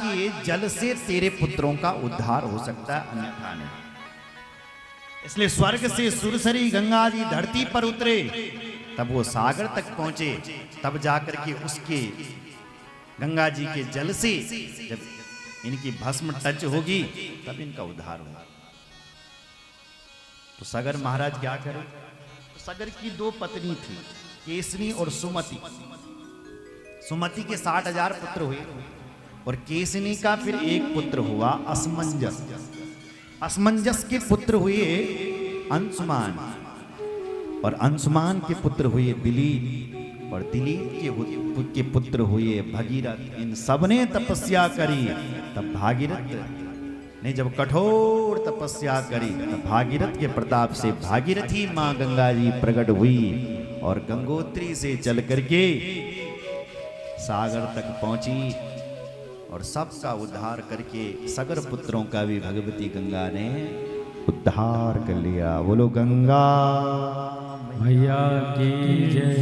के जल से तेरे पुत्रों का उद्धार हो सकता है, अन्यथा नहीं। इसलिए स्वर्ग से सुरसरी गंगा जी धरती पर उतरे, तब वो सागर तक पहुंचे, तब जाकर के उसके गंगा जी के जल से जब इनकी भस्म टच होगी तब इनका उद्धार होगा। तो सगर महाराज क्या करे? तो सगर की 2 पत्नी थी, केसनी और सुमति। सुमति के 60,000 पुत्र हुए और केसनी का फिर एक पुत्र हुआ असमंजस। असमंजस के पुत्र हुए अंशुमान और अंशुमान के पुत्र हुए दिलीप और दिलीप के पुत्र हुए भगीरथ। इन सबने तपस्या करी, तब भागीरथ ने जब कठोर तपस्या करी तब भागीरथ के प्रताप से भागीरथी मां गंगा जी प्रकट हुई और गंगोत्री से चल करके सागर तक पहुंची और सबका उद्धार करके सगर पुत्रों का भी भगवती गंगा ने उद्धार कर लिया। बोलो गंगा मैया की जय।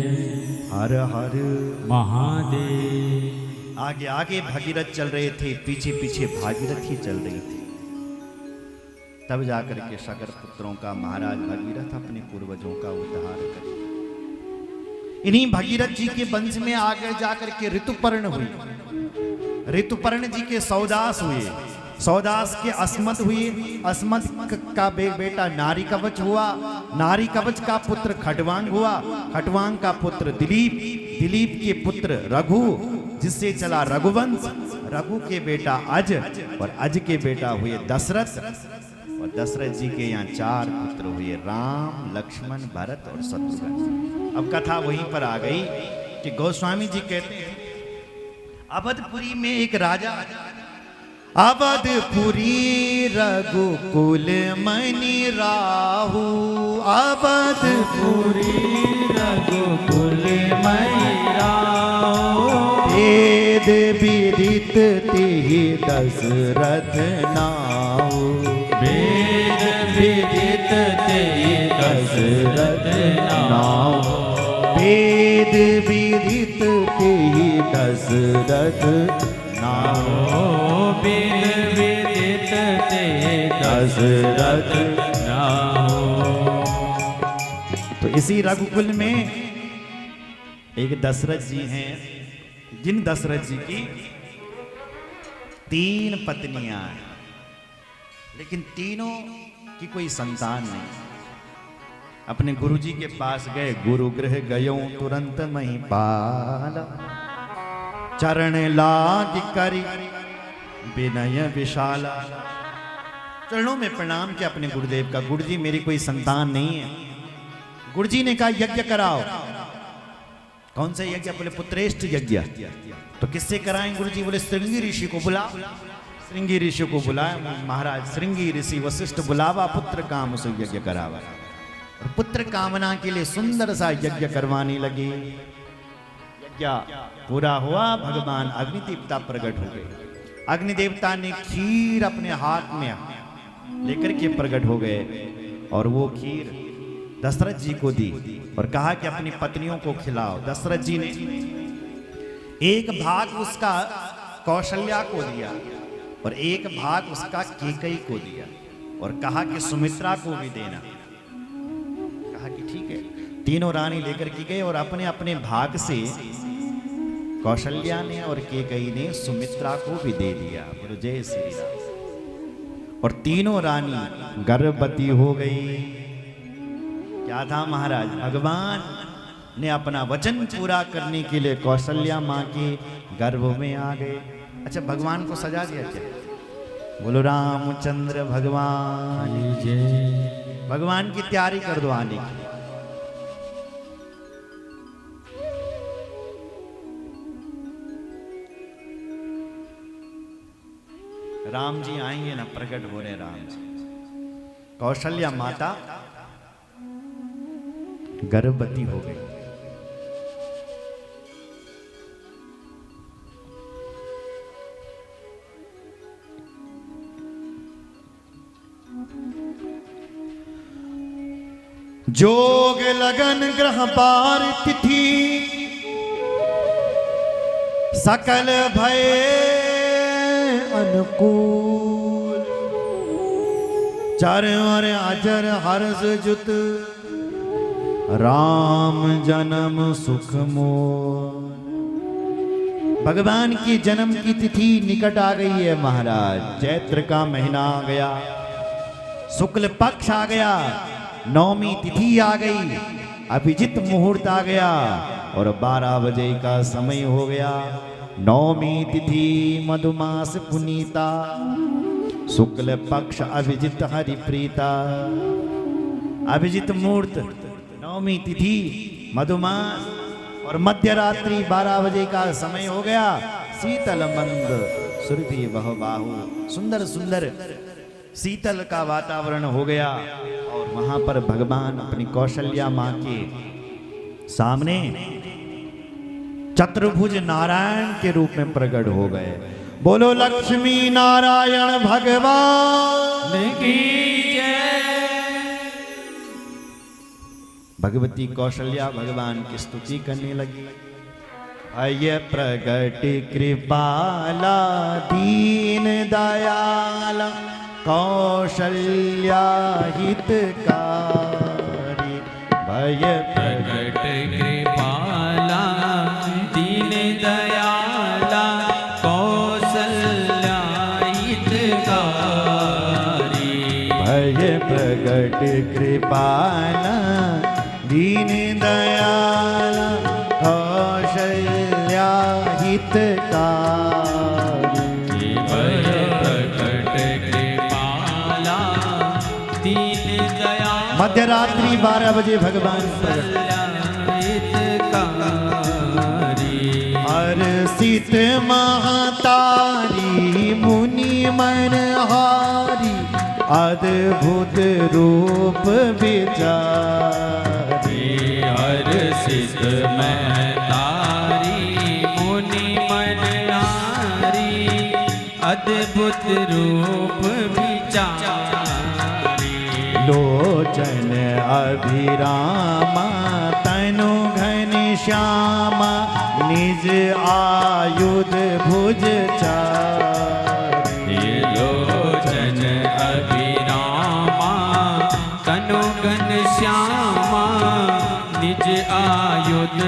हर हर महादेव। आगे आगे भगीरथ चल रहे थे, पीछे पीछे भागीरथ ही चल रही थी। तब जाकर के सगर पुत्रों का महाराज भगीरथ अपने पूर्वजों का उद्धार करे। इन्हीं भगीरथ जी के वंश में आगे जाकर के ऋतुपर्ण हुई। ऋतुपर्ण जी के सौदास हुए, सौदास के अस्मद हुए, अस्मद का बेटा नारी कवच हुआ, नारी कवच का पुत्र खटवांग हुआ, खटवांग का पुत्र दिलीप, दिलीप के पुत्र रघु जिससे चला रघुवंश, रघु के बेटा अज और अज के बेटा हुए दशरथ और दशरथ जी के यहाँ 4 पुत्र हुए राम, लक्ष्मण, भरत और शत्रुघ्न। अब कथा वहीं पर आ गई कि गोस्वामी जी कहते हैं अवधपुरी में एक राजा, अवधपुरी रघुकुल मणि राहु, अवधपुरी रघुकुल मणि राहु, वेद विदित तेहि दशरथ नाहु, वेद विदित तेहि दशरथ नाहु, वेद विदित तेहि दशरथ नाहु, वेद विदित तेहि दशरथ नाहु। तो इसी रघुकुल में एक दशरथ जी हैं, जिन दशरथ जी की 3 पत्नियां हैं, लेकिन तीनों की कोई संतान नहीं। अपने गुरुजी के पास गए, गुरु गृह गयो तुरंत महिपाल, चरण लाग करी विनय विशाला। चरणों में प्रणाम किया अपने गुरुदेव का, गुरुजी मेरी कोई संतान नहीं है। गुरुजी ने कहा यज्ञ कराओ। कौन सा यज्ञ? बोले पुत्रेष्ठ यज्ञ। तो किससे कराएं गुरुजी? बोले श्रृंगी ऋषि को बुलाओ। श्रृंगी ऋषि को बुलाया महाराज। श्रृंगी ऋषि वशिष्ठ बुलावा, पुत्र काम से यज्ञ करावा। और पुत्र कामना के लिए सुंदर सा यज्ञ करवाने लगे। यज्ञ पूरा हुआ, भगवान अग्नि देवता प्रकट हो गए। अग्नि देवता ने खीर अपने हाथ में लेकर के प्रकट हो गए और वो खीर दशरथ जी को दी और कहा कि अपनी पत्नियों को खिलाओ। दशरथ जी ने एक भाग उसका कौशल्या को दिया और एक भाग उसका केकई को दिया और कहा कि सुमित्रा को भी देना। कहा कि ठीक है। तीनों रानी लेकर के गए और अपने अपने भाग से कौशल्या ने और केकई ने सुमित्रा को भी दे दिया। बोलो जय श्री राम। और तीनों रानी गर्भवती हो गई। क्या था महाराज? भगवान ने अपना वचन पूरा करने के लिए कौशल्या माँ के गर्भ में आ गए। अच्छा, भगवान को सजा दिया क्या? बोलो रामचंद्र भगवान जय। भगवान की तैयारी कर दो आने की। राम जी आएंगे ना, प्रकट हो रहे राम जी। कौशल्या माता गर्भवती हो गई। जोग लगन ग्रह पार तिथि सकल भय अनुकूल। चारों ओर अजर हर्ष जुत, राम जन्म सुख मोल। भगवान की जन्म की तिथि निकट आ गई है महाराज। चैत्र का महीना आ गया, शुक्ल पक्ष आ गया, नौमी तिथि आ गई, अभिजित मुहूर्त आ गया और 12 बजे का समय हो गया। नौमी तिथि मधुमास पुनीता, शुक्ल पक्ष अभिजित हरिप्रीता। अभिजित मुहूर्त, नौमी तिथि, मधुमास और मध्य रात्रि 12 बजे का समय हो गया। शीतल मंद सुरभि बहुबाहु, सुंदर सुंदर शीतल का वातावरण हो गया। और वहां पर भगवान अपनी कौशल्या मां के सामने चतुर्भुज नारायण के रूप में प्रकट हो गए। बोलो लक्ष्मी नारायण भगवान की जय। भगवती कौशल्या भगवान की स्तुति करने लगी। अय प्रगट कृपाला दीन दयाल, कौशल्या हितकारी। भय प्रगट कृपाला दीन दयाला, कौशल्या हितकारी। भय प्रगट कृपाला दीन दयाला, कौशल्या हितकारी। भय प्रगट कृपाला दीन दयाला, मध्यरात्रि 12 बजे भगवान प्रकट। हर्षित महतारी मुनि मनहारी, अद्भुत रूप विचारी। हर्षित महतारी मुनि मनहारी, अद्भुत रूप विचारी। लोचन अभिरामा तनु घन श्यामा, निज आयुध भुज चारी। लोचन अभिरामा तनु घन श्यामा, निज आयुध